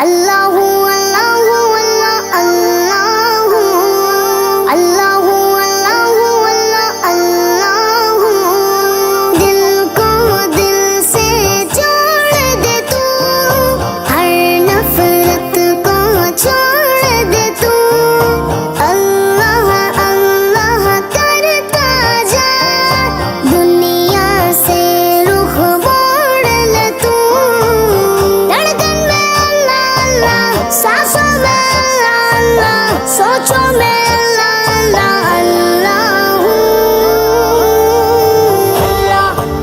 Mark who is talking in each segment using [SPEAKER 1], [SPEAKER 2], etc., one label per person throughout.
[SPEAKER 1] اللہ اللہ اللہ اللہ اللہ اللہ اللہ دل کو دل سے جوڑ دے تو ہر نفرت کو چھوڑ دے تو اللہ اللہ کرتا جا دنیا سے رخ موڑ لے تو دھڑکن میں اللہ اللہ سانسوں میں اللہ اللہ سوچوں میں اللہ اللہ اللہ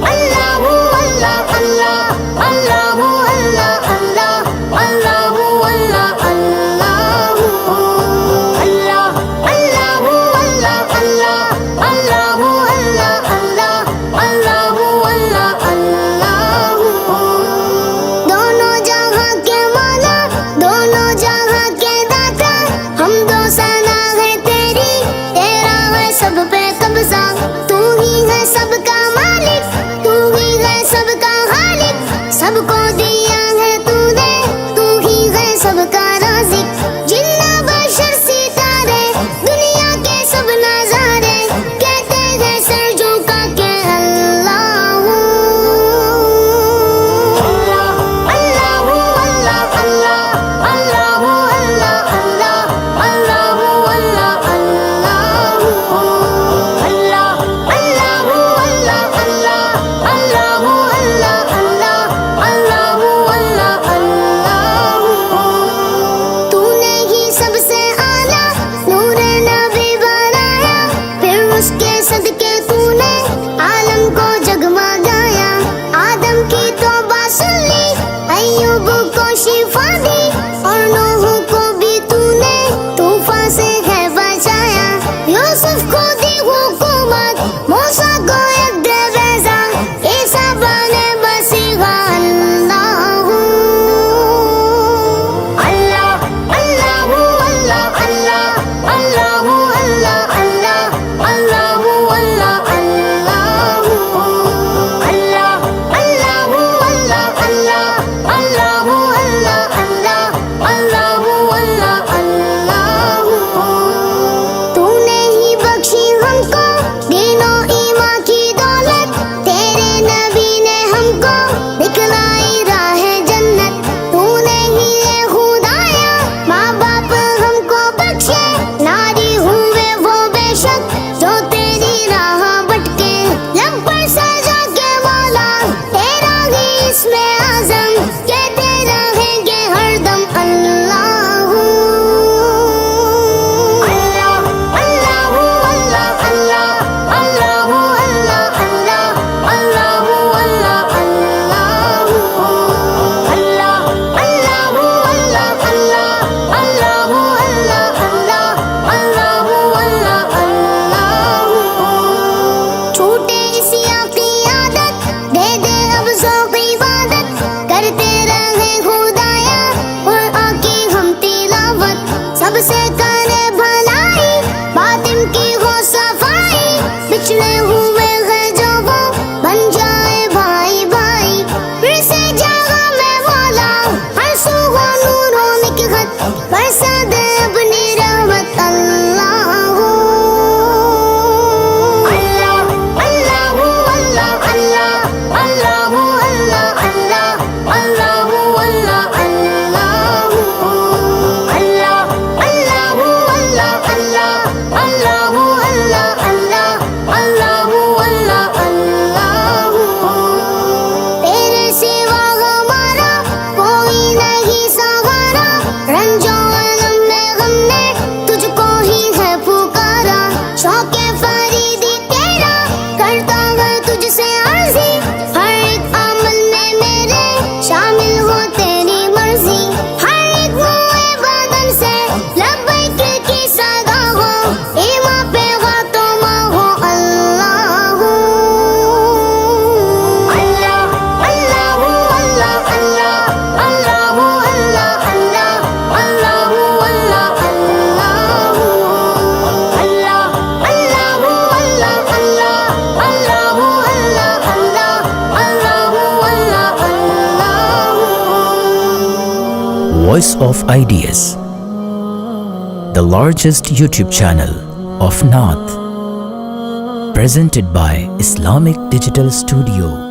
[SPEAKER 1] اللہ اللہ اللہ اللہ اللہ اللہ اللہ اللہ اللہ اللہ اللہ اللہ دونوں جہاں کے مولا دونوں جہاں کے داتا ہم دو ثنا ہے تیرے
[SPEAKER 2] Voice of Ideas, the largest YouTube channel of North, presented by Islamic Digital Studio.